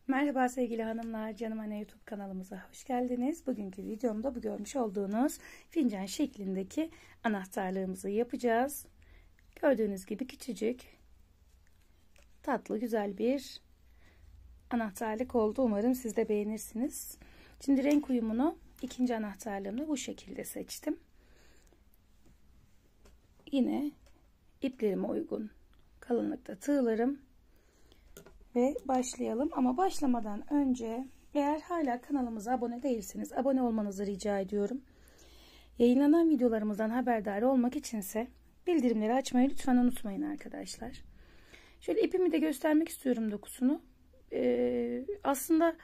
Merhaba sevgili hanımlar, Canım Anne YouTube kanalımıza hoş geldiniz. Bugünkü videomda bu görmüş olduğunuz fincan şeklindeki anahtarlığımızı yapacağız. Gördüğünüz gibi küçücük, tatlı, güzel bir anahtarlık oldu. Umarım siz de beğenirsiniz. Şimdi renk uyumunu ikinci anahtarlığımda bu şekilde seçtim. Yine iplerime uygun kalınlıkta tığlarım. Ve başlayalım. Ama başlamadan önce eğer hala kanalımıza abone değilseniz abone olmanızı rica ediyorum. Yayınlanan videolarımızdan haberdar olmak içinse bildirimleri açmayı lütfen unutmayın arkadaşlar. Şöyle ipimi de göstermek istiyorum dokusunu. Aslında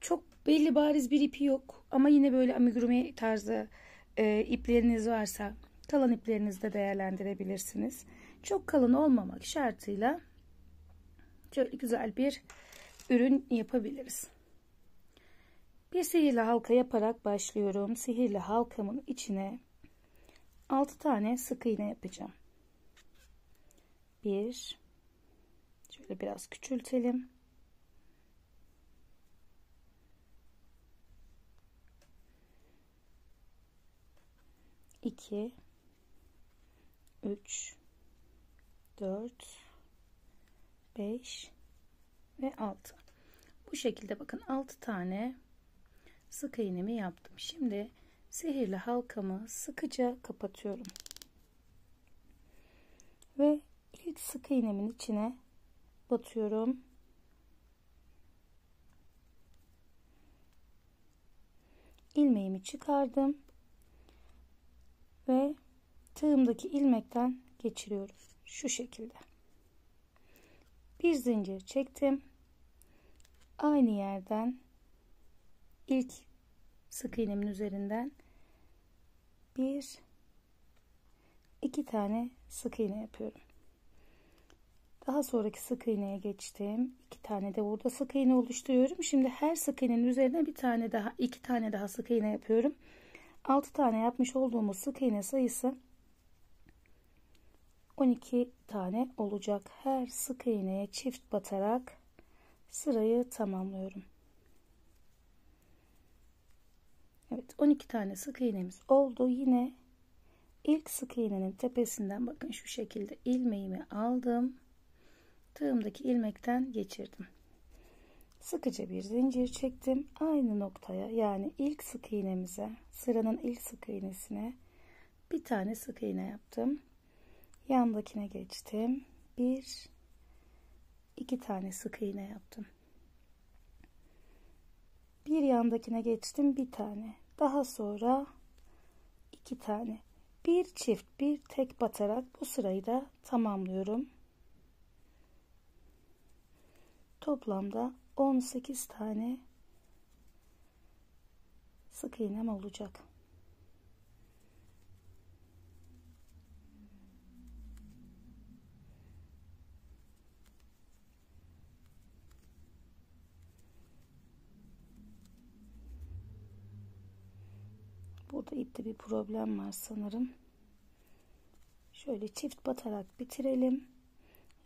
çok belli bariz bir ipi yok. Ama yine böyle amigurumi tarzı ipleriniz varsa kalın iplerinizi de değerlendirebilirsiniz. Çok kalın olmamak şartıyla şöyle güzel bir ürün yapabiliriz. Bir sihirli halka yaparak başlıyorum. Sihirli halkamın içine 6 tane sık iğne yapacağım. Şöyle biraz küçültelim. 2 3 4 5 ve 6. Bu şekilde bakın 6 tane sık iğnemi yaptım. Şimdi sihirli halkamı sıkıca kapatıyorum. Ve ilk sık iğnemin içine batıyorum. İlmeğimi çıkardım. Ve tığımdaki ilmekten geçiriyorum. Şu şekilde. Bir zincir çektim. Aynı yerden ilk sık iğnemin üzerinden 2 tane sık iğne yapıyorum. Daha sonraki sık iğneye geçtim. 2 tane de burada sık iğne oluşturuyorum. Şimdi her sık iğnenin üzerine 2 tane daha sık iğne yapıyorum. 6 tane yapmış olduğumuz sık iğne sayısı 12 tane olacak. Her sık iğneye çift batarak sırayı tamamlıyorum. Evet, 12 tane sık iğnemiz oldu. Yine ilk sık iğnenin tepesinden bakın şu şekilde ilmeğimi aldım. Tığımdaki ilmekten geçirdim. Sıkıca bir zincir çektim. Aynı noktaya, yani ilk sık iğnemize, sıranın ilk sık iğnesine bir tane sık iğne yaptım. Yandakine geçtim. 2 tane sık iğne yaptım. Bir yandakine geçtim, bir tane. Daha sonra 2 tane. Bir çift, bir tek batarak bu sırayı da tamamlıyorum. Toplamda 18 tane sık iğnem olacak. Burada ipte bir problem var sanırım. Şöyle çift batarak bitirelim.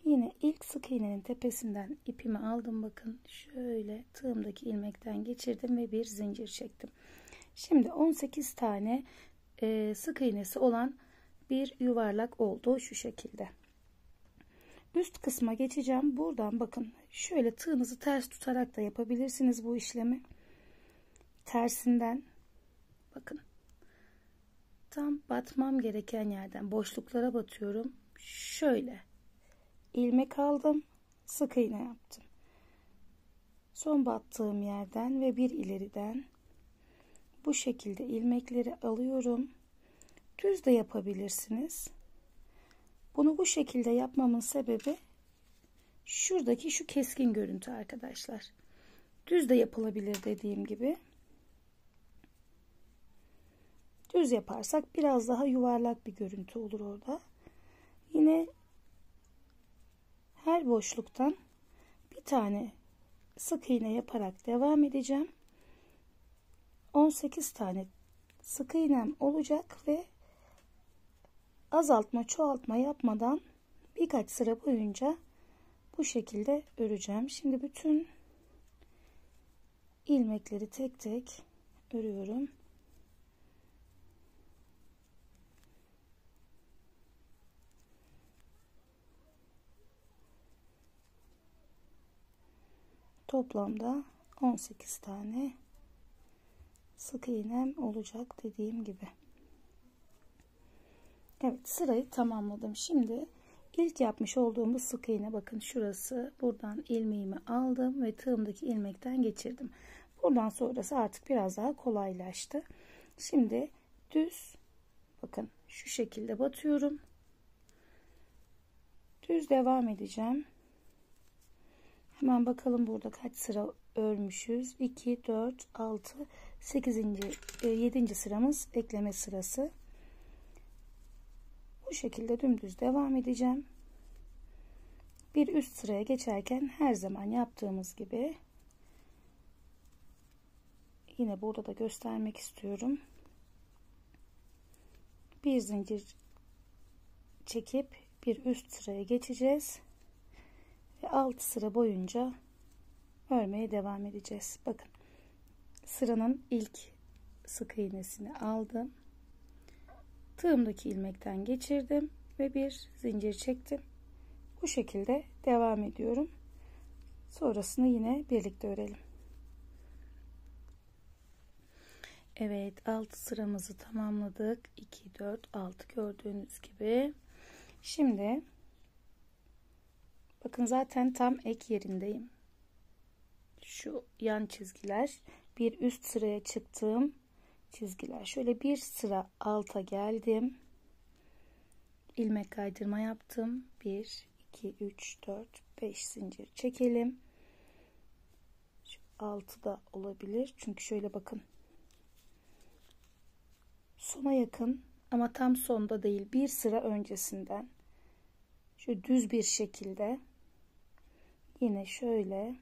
Yine ilk sık iğnenin tepesinden ipimi aldım. Bakın şöyle tığımdaki ilmekten geçirdim ve bir zincir çektim. Şimdi 18 tane sık iğnesi olan bir yuvarlak oldu şu şekilde. Üst kısma geçeceğim. Buradan bakın şöyle tığınızı ters tutarak da yapabilirsiniz bu işlemi. Tersinden bakın. Tam batmam gereken yerden boşluklara batıyorum. Şöyle ilmek aldım, sık iğne yaptım. Son battığım yerden ve bir ileriden bu şekilde ilmekleri alıyorum. Düz de yapabilirsiniz. Bunu bu şekilde yapmamın sebebi şuradaki şu keskin görüntü arkadaşlar. Düz de yapılabilir dediğim gibi. Düz yaparsak biraz daha yuvarlak bir görüntü olur orada. Yine her boşluktan bir tane sık iğne yaparak devam edeceğim. 18 tane sık iğnem olacak ve azaltma çoğaltma yapmadan birkaç sıra boyunca bu şekilde öreceğim. Şimdi bütün ilmekleri tek tek örüyorum. Toplamda 18 tane sık iğnem olacak dediğim gibi. Evet, sırayı tamamladım. Şimdi ilk yapmış olduğumuz sık iğne, bakın şurası, buradan ilmeğimi aldım ve tığımdaki ilmekten geçirdim. Buradan sonrası artık biraz daha kolaylaştı. Şimdi düz, bakın şu şekilde batıyorum. Düz devam edeceğim. Hemen bakalım burada kaç sıra örmüşüz. 2, 4, 6, 8. 7. sıramız ekleme sırası. Bu şekilde dümdüz devam edeceğim. Bir üst sıraya geçerken her zaman yaptığımız gibi yine burada da göstermek istiyorum. Bir zincir çekip bir üst sıraya geçeceğiz ve 6 sıra boyunca örmeye devam edeceğiz. Bakın, sıranın ilk sık iğnesini aldım. Tığımdaki ilmekten geçirdim ve bir zincir çektim. Bu şekilde devam ediyorum. Sonrasını yine birlikte örelim. Evet, 6 sıramızı tamamladık. 2, 4, 6 gördüğünüz gibi. Şimdi bakın, zaten tam ek yerindeyim. Şu yan çizgiler bir üst sıraya çıktığım çizgiler. Şöyle bir sıra alta geldim. İlmek kaydırma yaptım. 1, 2, 3, 4, 5 zincir çekelim. Şu 6 da olabilir. Çünkü şöyle bakın. Sona yakın ama tam sonda değil. Bir sıra öncesinden. Şu düz bir şekilde. Yine şöyle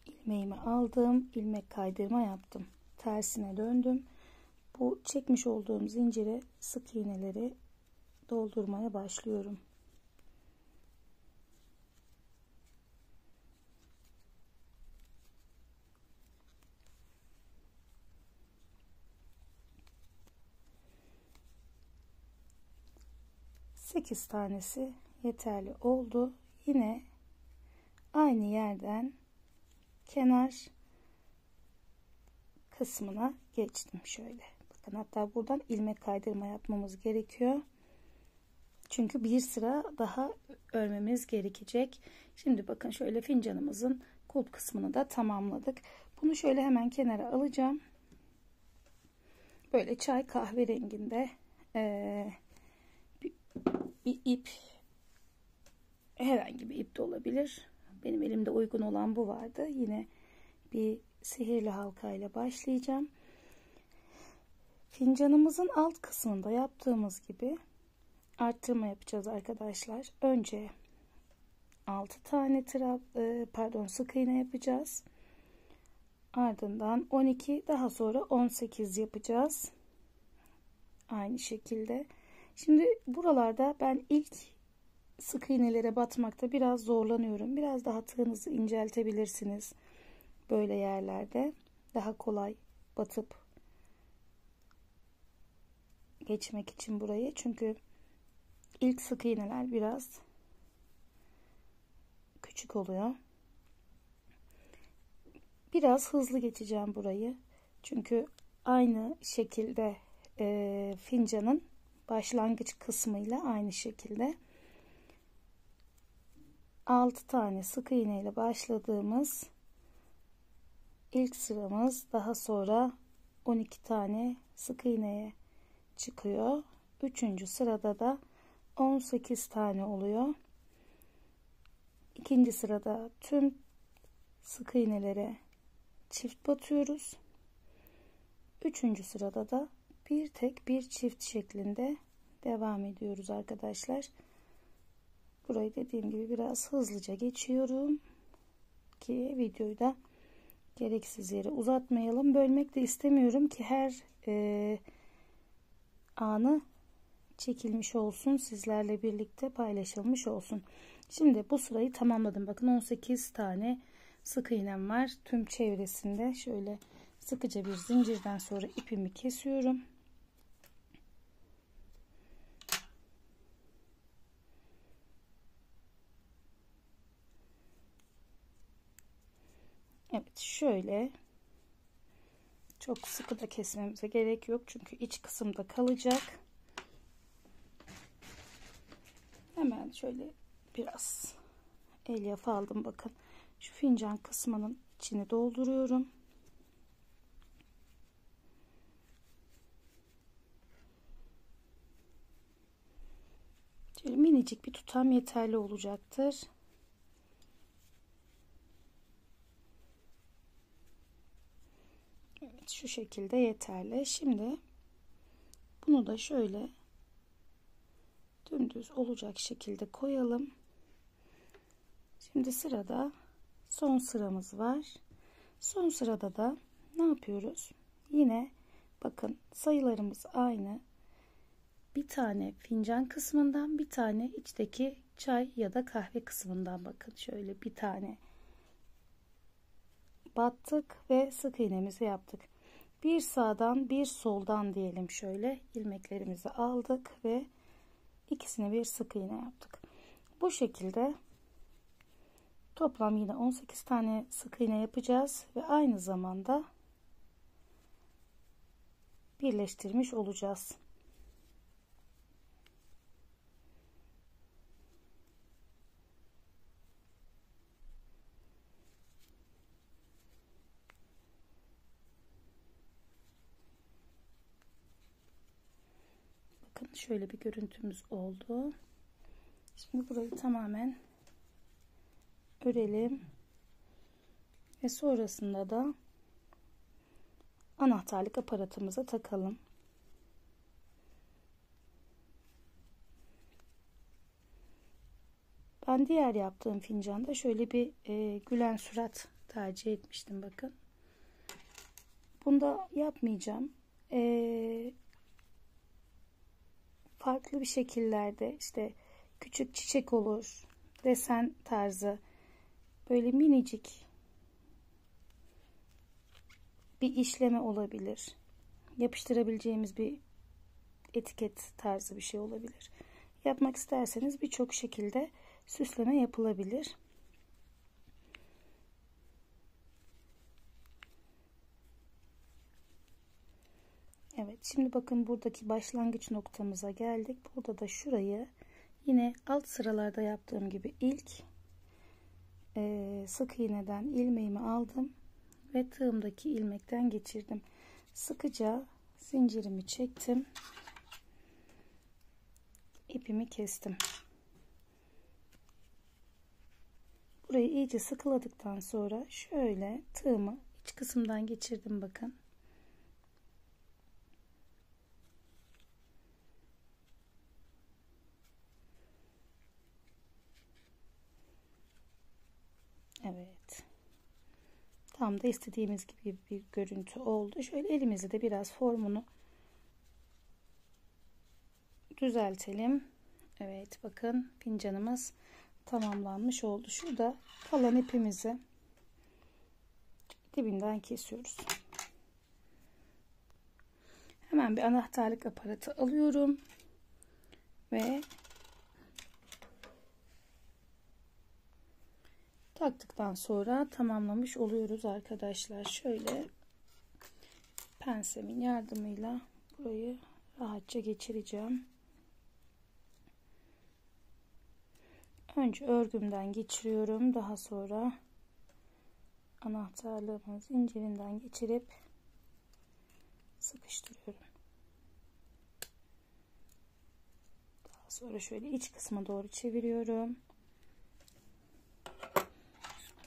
ilmeğimi aldım. İlmek kaydırma yaptım. Tersine döndüm. Bu çekmiş olduğum zincire sık iğneleri doldurmaya başlıyorum. Sekiz tanesi yeterli oldu. Yine aynı yerden kenar kısmına geçtim şöyle. Bakın, hatta buradan ilmek kaydırma yapmamız gerekiyor. Çünkü bir sıra daha örmemiz gerekecek. Şimdi bakın, şöyle fincanımızın kulp kısmını da tamamladık. Bunu şöyle hemen kenara alacağım. Böyle çay kahverenginde bir ip, herhangi bir ip de olabilir. Benim elimde uygun olan bu vardı. Yine bir sihirli halka ile başlayacağım. Fincanımızın alt kısmında yaptığımız gibi arttırma yapacağız arkadaşlar. Önce 6 tane sık iğne yapacağız. Ardından 12, daha sonra 18 yapacağız. Aynı şekilde. Şimdi buralarda ben ilk sık iğnelere batmakta biraz zorlanıyorum. Biraz daha tığınızı inceltebilirsiniz. Böyle yerlerde daha kolay batıp geçmek için burayı. Çünkü ilk sık iğneler biraz küçük oluyor. Biraz hızlı geçeceğim burayı. Çünkü aynı şekilde fincanın başlangıç kısmıyla aynı şekilde 6 tane sık iğne ile başladığımız ilk sıramız, daha sonra 12 tane sık iğneye çıkıyor. 3. sırada da 18 tane oluyor. 2. sırada tüm sık iğnelere çift batıyoruz. 3. sırada da bir tek bir çift şeklinde devam ediyoruz arkadaşlar. Burayı dediğim gibi biraz hızlıca geçiyorum ki videoyu da gereksiz yere uzatmayalım. Bölmek de istemiyorum ki her anı çekilmiş olsun, sizlerle birlikte paylaşılmış olsun. Şimdi bu sırayı tamamladım. Bakın, 18 tane sık iğnem var. Tüm çevresinde şöyle sıkıca bir zincirden sonra ipimi kesiyorum. Evet, şöyle çok sıkı da kesmemize gerek yok çünkü iç kısımda kalacak. Hemen şöyle biraz elyaf aldım, bakın şu fincan kısmının içini dolduruyorum. Şöyle minicik bir tutam yeterli olacaktır. Evet, şu şekilde yeterli. Şimdi bunu da şöyle dümdüz olacak şekilde koyalım. Şimdi sırada son sıramız var. Son sırada da ne yapıyoruz? Yine bakın sayılarımız aynı. Bir tane fincan kısmından, bir tane içteki çay ya da kahve kısmından, bakın şöyle bir tane battık ve sık iğnemizi yaptık. Bir sağdan bir soldan diyelim, şöyle ilmeklerimizi aldık ve ikisine bir sık iğne yaptık. Bu şekilde toplam yine 18 tane sık iğne yapacağız ve aynı zamanda birleştirmiş olacağız. Bakın şöyle bir görüntümüz oldu. Şimdi burayı tamamen örelim ve sonrasında da anahtarlık aparatımıza takalım. Ben diğer yaptığım fincanda şöyle bir gülen surat tercih etmiştim, bakın. Bunda yapmayacağım. Farklı bir şekillerde, işte küçük çiçek olur, desen tarzı, böyle minicik bir işleme olabilir. Yapıştırabileceğimiz bir etiket tarzı bir şey olabilir. Yapmak isterseniz birçok şekilde süsleme yapılabilir. Evet, şimdi bakın buradaki başlangıç noktamıza geldik. Burada da şurayı yine alt sıralarda yaptığım gibi ilk sık iğneden ilmeğimi aldım ve tığımdaki ilmekten geçirdim. Sıkıca zincirimi çektim. İpimi kestim. Burayı iyice sıkıladıktan sonra şöyle tığımı iç kısımdan geçirdim, bakın. Evet. Tam da istediğimiz gibi bir görüntü oldu. Şöyle elimizi de biraz formunu düzeltelim. Evet, bakın fincanımız tamamlanmış oldu. Şurada kalan ipimizi dibinden kesiyoruz. Hemen bir anahtarlık aparatı alıyorum ve taktıktan sonra tamamlamış oluyoruz arkadaşlar. Şöyle pensemin yardımıyla burayı rahatça geçireceğim. Önce örgümden geçiriyorum. Daha sonra anahtarlığımın zincirinden geçirip sıkıştırıyorum. Daha sonra şöyle iç kısma doğru çeviriyorum.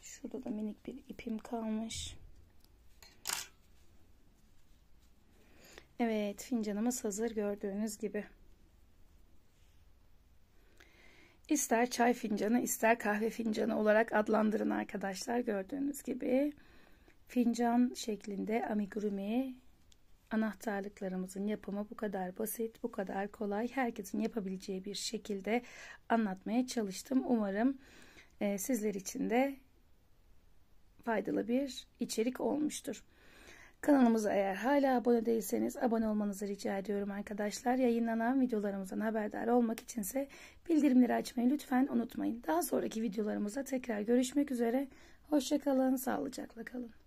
Şurada da minik bir ipim kalmış. Evet, fincanımız hazır gördüğünüz gibi. İster çay fincanı, ister kahve fincanı olarak adlandırın arkadaşlar. Gördüğünüz gibi fincan şeklinde amigurumi anahtarlıklarımızın yapımı bu kadar basit, bu kadar kolay. Herkesin yapabileceği bir şekilde anlatmaya çalıştım. Umarım sizler için de faydalı bir içerik olmuştur. Kanalımıza eğer hala abone değilseniz abone olmanızı rica ediyorum arkadaşlar. Yayınlanan videolarımızdan haberdar olmak içinse bildirimleri açmayı lütfen unutmayın. Daha sonraki videolarımızda tekrar görüşmek üzere. Hoşça kalın, sağlıcakla kalın.